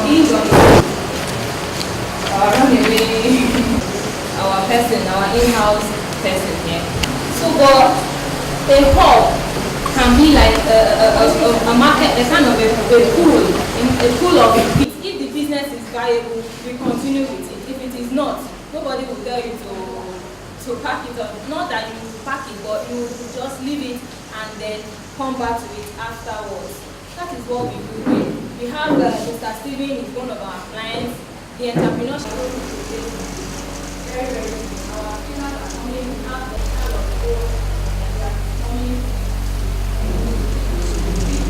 being on our runaway, our person, our in-house person here. So, but a hub can be like a market, a kind of a pool of it. If the business is viable, we continue with it. If it is not, nobody will tell you to pack it up. Not that you pack it, but you just leave it and then come back to it afterwards. That is what we do here. We have Mr. Steven, is one of our clients. The entrepreneurship is very, very good. Our cleaners are coming, we have the kind of goals that they are coming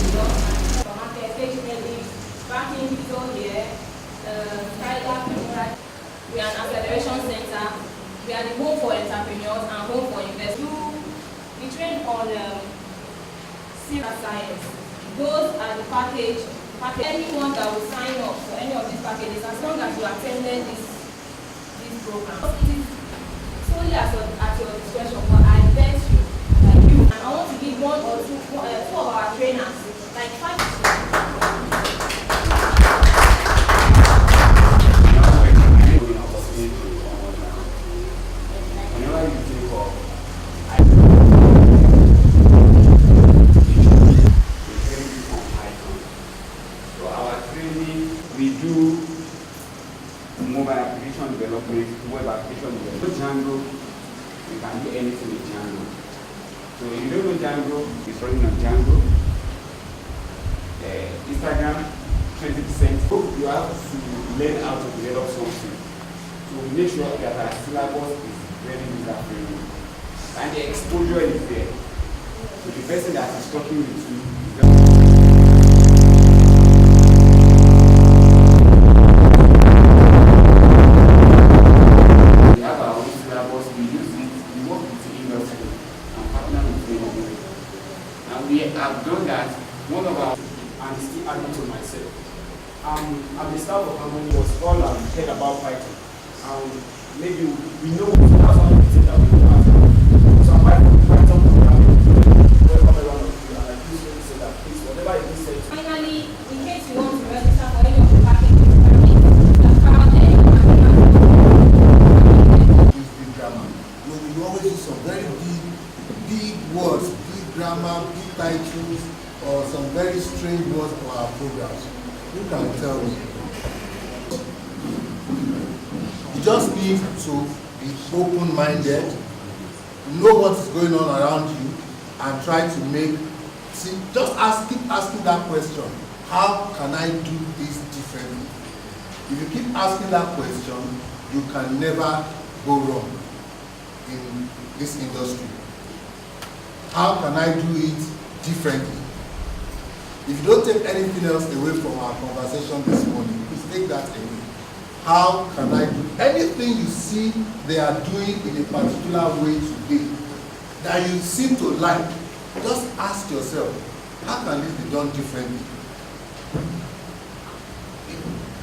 to market, stationery, banking people here, we are an acceleration center. We are the home for entrepreneurs and home for investors. We train on serious science. Those are the package. Anyone that will sign up for any of these packages, as long as you attended this program, it is solely at your discretion. But I bet you, and I want to give one or two of our trainers, like 5. We do mobile application development, web application development. With Django, you can do anything with Django. So if you don't know Django, it's running on Django. Instagram, 20%. You have to learn how to develop something. So make sure that our syllabus is very user-friendly. And the exposure is there. So the person that is talking with you is I've done that. One of our and still adding to myself. At the start of Harmony was all I've heard about Python. Maybe we know that's one of the things that we do have. So I'm Python programming. Welcome around of you, and I usually say that please, whatever it is said. Finally, in case you want to register for any of the packages, use big grammar. You always use some very big words, big grammar, big titles, or some very strange words for our programs. You can tell me. You just need to be open-minded, know what is going on around you, and try to keep asking that question. How can I do this differently? If you keep asking that question, you can never go wrong in this industry. How can I do it differently? If you don't take anything else away from our conversation this morning, please take that away. How can I do anything you see they are doing in a particular way today that you seem to like? Just ask yourself, how can this be done differently?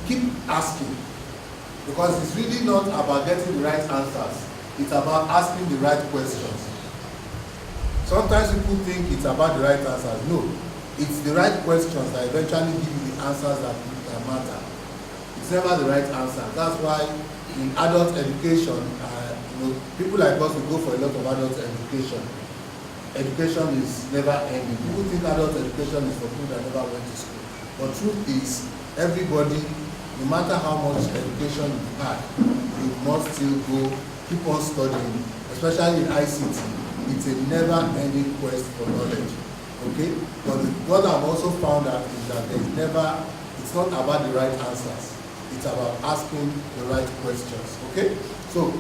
Keep asking, because it's really not about getting the right answers. It's about asking the right questions. Sometimes people think it's about the right answers. No, it's the right questions that eventually give you the answers that matter. It's never the right answer. That's why in adult education, people like us will go for a lot of adult education. Education is never ending. People think adult education is for people that never went to school. But truth is, everybody, no matter how much education you've had, you must still go, keep on studying, especially in ICT. It's a never-ending quest for knowledge. Okay? But what I've also found out is that it's not about the right answers. It's about asking the right questions. Okay? So,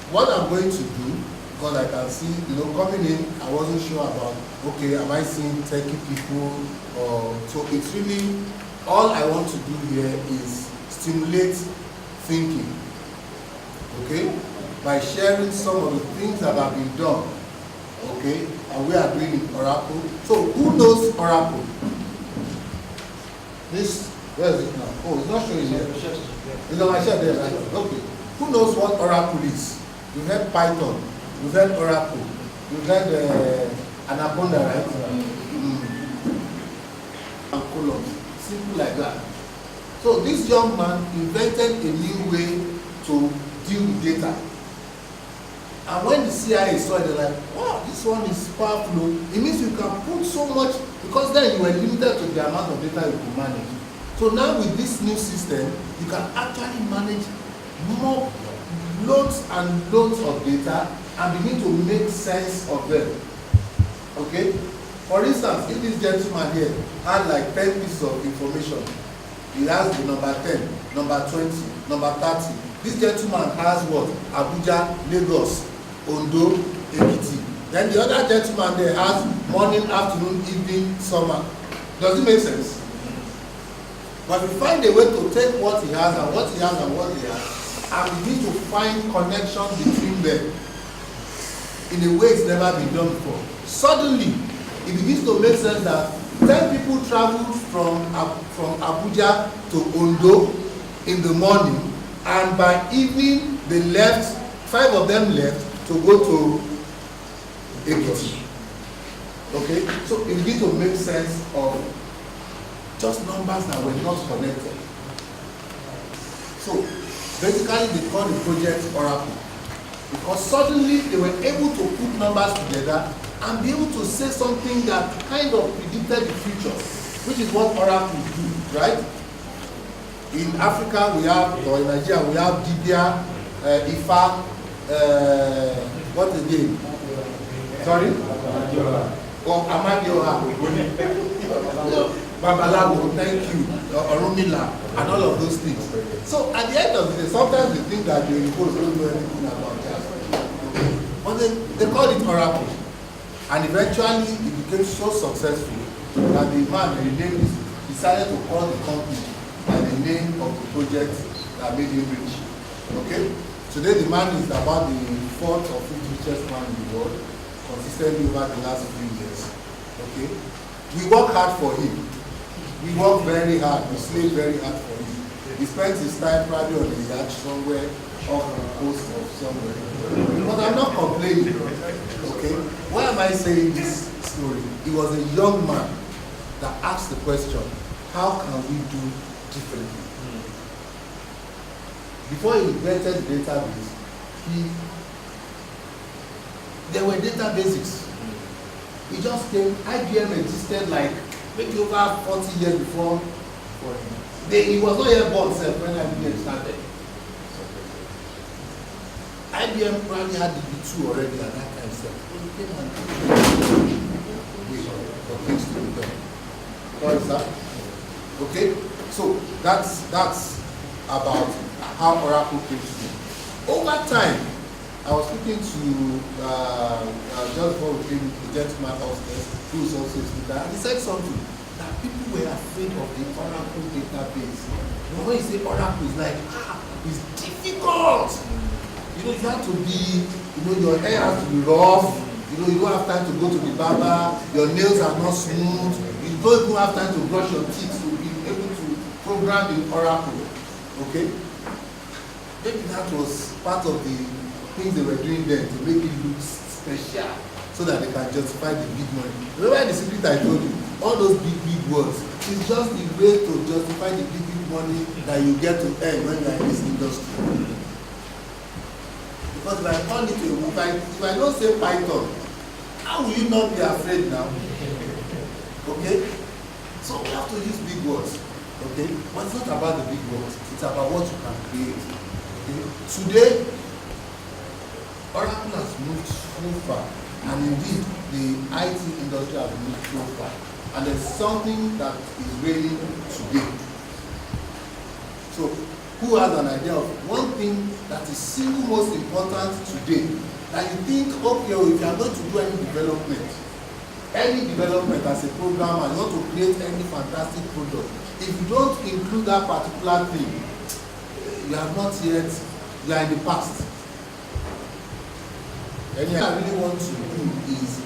what I'm going to do, because I can see, coming in, I wasn't sure about, okay, am I seeing techie people? So it's really, all I want to do here is stimulate thinking. Okay? By sharing some of the things that have been done. Okay? And we are doing in Oracle. So who knows Oracle? This, where is it now? Oh, it's not showing here. It's on my shelf there, right? Okay. Who knows what Oracle is? You've heard Python. You've heard Oracle. You've heard Anaconda, right? And columns. Simple like that. So this young man invented a new way to deal with data. And when the CIA saw it, they're like, wow, this one is powerful. It means you can put so much, because then you were limited to the amount of data you could manage. So now with this new system, you can actually manage more loads and loads of data and begin to make sense of them. Okay? For instance, if this gentleman here had like 10 pieces of information, he has the number 10, number 20, number 30. This gentleman has what? Abuja, Lagos, Ondo, Ekiti. Then the other gentleman there has morning, afternoon, evening, summer. Does it make sense? But we find a way to take what he has and what he has and what he has and begin to find connection between them in a way it's never been done before. Suddenly, it begins to make sense that 10 people traveled from Abuja to Ondo in the morning, and by evening they left, 5 of them left to go to Ekiti. Okay? So it begins to make sense of just numbers that were not connected. So basically they call the project Oracle, because suddenly they were able to put numbers together and be able to say something that kind of predicted the future, which is what Oracle do, right? In Africa we have, or in Nigeria we have Dibia, Ifa, what again? Sorry? Or Amadioha. Babalawo, thank you, Orumila, and all of those things. So at the end of the day, sometimes we think that the Igbos don't know anything about that. But they call it Oracle. And eventually it became so successful that the man decided to call the company by the name of the project that made him rich. Okay? Today the man is about the 4th or 5th richest man in the world, consistently over the last few years. Okay? We work hard for him. We work very hard. We slave very hard for him. He spends his time probably on the yacht somewhere, off the coast of somewhere. But I'm not complaining. Okay? Why am I saying this story? He was a young man that asked the question, how can we do differently? Before he invented the database, there were databases. He just came, IBM existed like maybe over 40 years before for him. He was not yet born when IBM started. IBM probably had DB2 already at that time. So he came and for things to be done. What is that? Okay? So that's about how Oracle came to be. Over time, I was speaking to just before we came, the gentleman upstairs, who is also a speaker, and he said something that people were afraid of the Oracle database. And when you say Oracle, it's like, it's difficult. You know, you have to be, your hair has to be rough. You don't have time to go to the barber. Your nails are not smooth. You don't even have time to brush your teeth to be able to program in Oracle. Okay? Maybe that was part of the things they were doing then to make it look special so that they can justify the big money. Remember the secret I told you? All those big words. It's just the way to justify the big money that you get to earn when you are in this industry. Because if I call it if I don't say Python, how will you not be afraid now? Okay? So we have to use big words. Okay? But it's not about the big words. It's about what you can create. Okay? Today, Oracle has moved so far, and indeed the IT industry has moved so far, and there's something that is reigning today. So, who has an idea of one thing that is single most important today that you think, okay, if you are going to do any development as a programmer, you want to create any fantastic product, if you don't include that particular thing, you are not yet, you are in the past. And what I really want to do is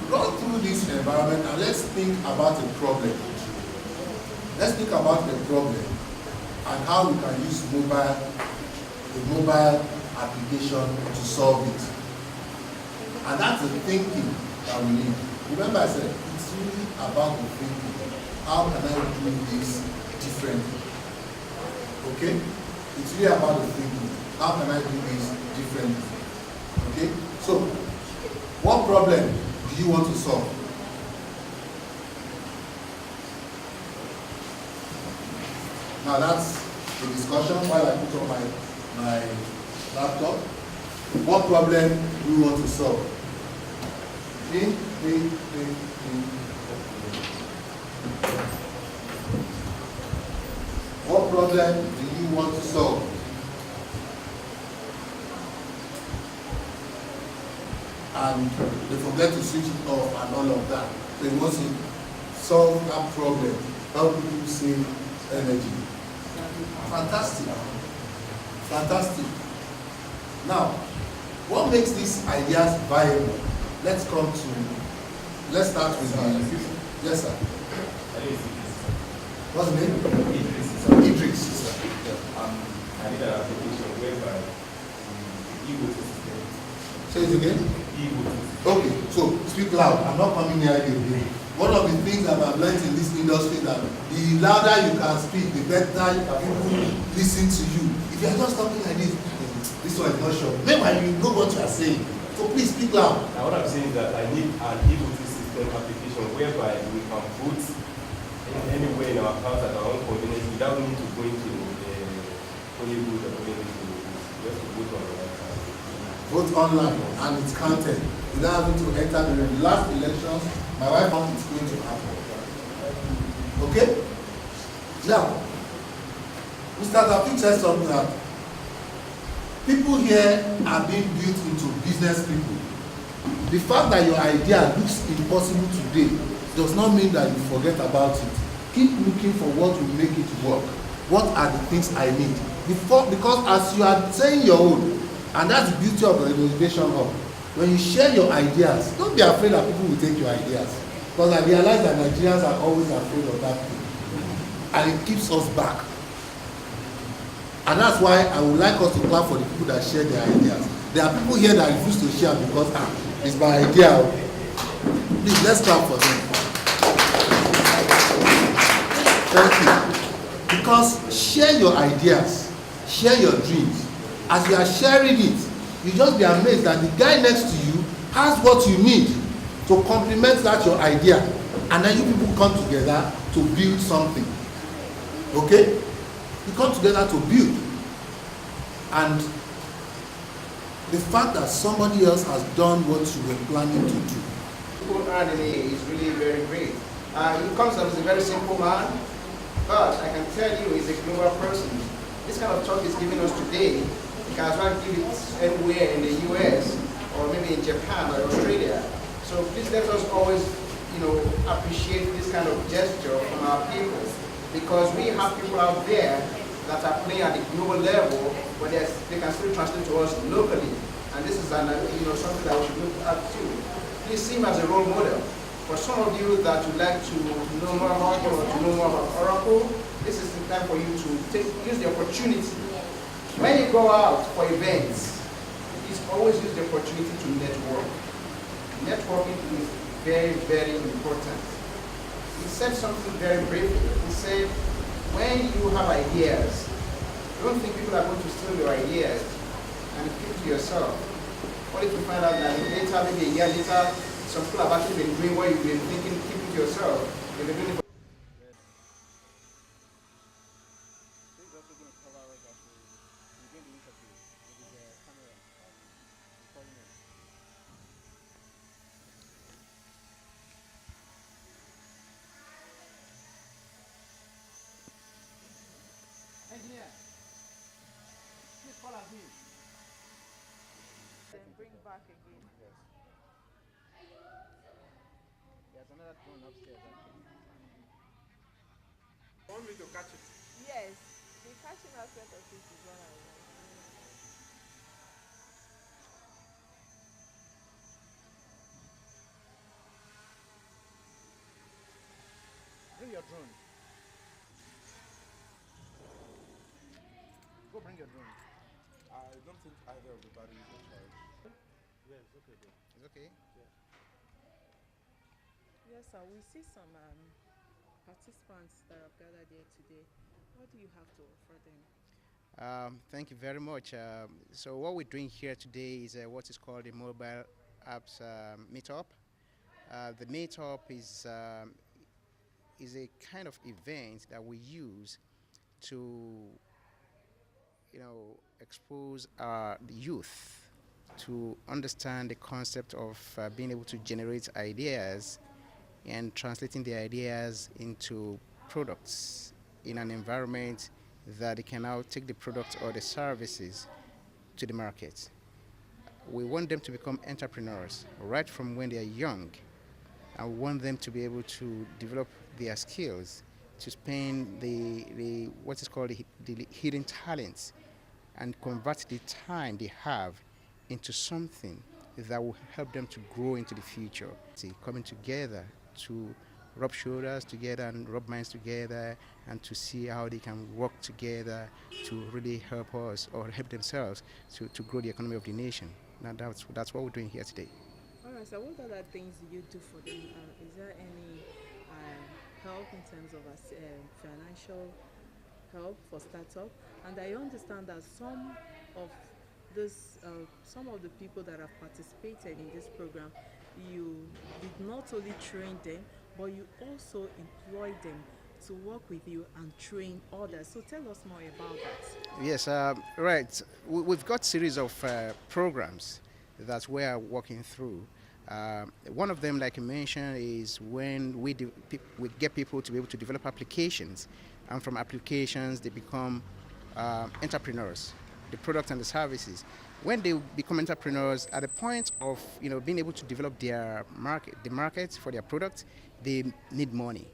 run through this environment and let's think about a problem. Let's think about the problem and how we can use the mobile application to solve it. And that's the thinking that we need. Remember I said, it's really about the thinking. How can I do this differently? Okay? It's really about the thinking. How can I do this differently? Okay? So, what problem do you want to solve? Now that's the discussion while I put on my laptop. What problem do you want to solve? What problem do you want to solve? And they forget to switch it off and all of that. So you want to solve that problem. Help people save energy. Fantastic. Fantastic. Now, what makes these ideas viable? Let's start with yes, sir. What's the name? Idris. Sir. I did an application whereby e-voting system. Say it again. E-voting. Okay, so speak loud. I'm not coming near you again. One of the things that I've learned in this industry is that the louder you can speak, the better people listen to you. If you are just talking like this one is not sure. Meanwhile, you know what you are saying. So please speak loud. Now what I'm saying is that I need an e-voting system application whereby we can vote anywhere in our house at our own convenience without needing to go into the polling booth or polling booth. Just to vote online. Vote online and it's counted. Without having to enter the last elections, my wife found it's going to happen. Okay? Now, Mr. Tafi said something that people here are being built into business people. The fact that your idea looks impossible today does not mean that you forget about it. Keep looking for what will make it work. What are the things I need? Because as you are saying your own, and that's the beauty of the innovation hub, when you share your ideas, don't be afraid that people will take your ideas. Because I realize that Nigerians are always afraid of that thing. And it keeps us back. And that's why I would like us to clap for the people that share their ideas. There are people here that refuse to share because, it's my idea. Please, let's clap for them. Thank you. Because share your ideas, share your dreams. As you are sharing it, you just be amazed that the guy next to you has what you need to complement that your idea. And then you people come together to build something. Okay? You come together to build. And the fact that somebody else has done what you were planning to do. NTA is really very great. He comes up as a very simple man, but I can tell you he's a global person. This kind of talk he's giving us today, he can as well give it anywhere in the US or maybe in Japan or Australia. So please let us always, appreciate this kind of gesture from our people, because we have people out there that are playing at the global level, but they can still translate to us locally. And this is something that we should look at too. Please see him as a role model. For some of you that would like to know more about him or to know more about Oracle, this is the time for you to use the opportunity. When you go out for events, please always use the opportunity to network. Networking is very, very important. He said something very briefly. He said, when you have ideas, don't think people are going to steal your ideas and keep it to yourself. Only to find out that later, maybe a year later, some people have actually been doing what you've been thinking, keep it to yourself. They've been doing it. Engineer, please call us in. Then bring back again. Yes. There's another drone upstairs actually. Want me to catch it? Yes, the catching aspect of it is what I want. Bring your drone. Go bring your drone. I don't think either of the batteries are charged. Yeah, it's okay though. It's okay? Yeah. Yes, sir. We see some participants that have gathered here today. What do you have to offer them? Thank you very much. So what we're doing here today is what is called the mobile apps meetup. The meetup is a kind of event that we use to, expose the youth to understand the concept of being able to generate ideas and translating the ideas into products in an environment that they can now take the products or the services to the market. We want them to become entrepreneurs right from when they are young, and we want them to be able to develop their skills, to spend the what is called the hidden talents, and convert the time they have into something that will help them to grow into the future. See, coming together to rub shoulders together and rub minds together and to see how they can work together to really help us or help themselves to grow the economy of the nation. Now that's what we're doing here today. All right, so what other things do you do for them? Is there any help in terms of financial help for startup? And I understand that of some of the people that have participated in this program, you did not only train them, but you also employ them to work with you and train others. So tell us more about that. Yes, right. We've got series of programs that we are working through. One of them, like you mentioned, is when we get people to be able to develop applications, and from applications they become entrepreneurs, the products and the services. When they become entrepreneurs, at the point of being able to develop the market for their products, they need money,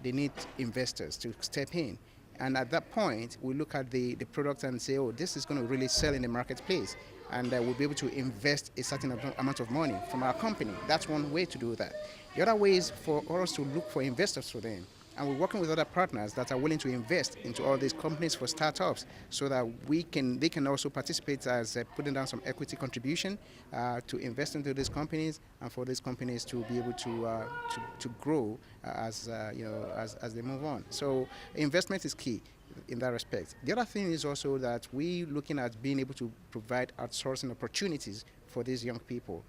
they need investors to step in. And at that point, we look at the product and say, oh, this is going to really sell in the marketplace. And we'll be able to invest a certain amount of money from our company. That's one way to do that. The other way is for us to look for investors for them. And we're working with other partners that are willing to invest into all these companies for startups so that they can also participate as putting down some equity contribution to invest into these companies and for these companies to be able to grow as they move on. So investment is key in that respect. The other thing is also that we're looking at being able to provide outsourcing opportunities for these young people.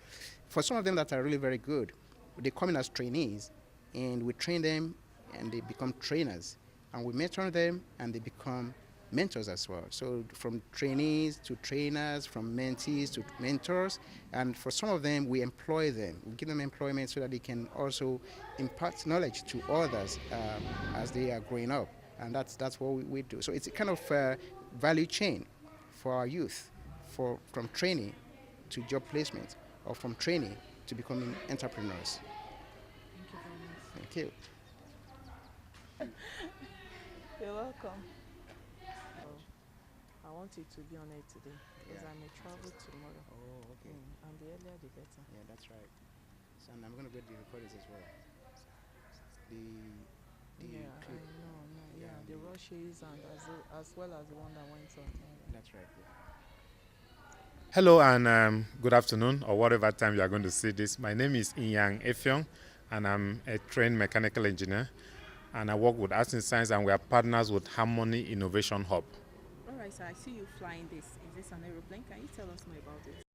For some of them that are really very good, they come in as trainees and we train them and they become trainers, and we mentor them and they become mentors as well. So from trainees to trainers, from mentees to mentors, and for some of them we employ them. We give them employment so that they can also impart knowledge to others as they are growing up, and that's what we do. So it's a kind of value chain for our youth, from training to job placement, or from training to becoming entrepreneurs. Thank you very much. Thank you. You're welcome. I want you to be on it today because I may travel tomorrow. Oh, okay. And the earlier the better. Yeah, that's right. So and I'm going to get the recordings as well. The Yeah, clip. no, Yeah, yeah, the rushes and as well as the one that went on. That's right. Yeah. Hello and good afternoon, or whatever time you are going to see this. My name is Inyang Effiong, and I'm a trained mechanical engineer, and I work with Arts and Science, and we are partners with Harmony Innovation Hub. All right, so I see you flying this. Is this an aeroplane? Can you tell us more about it?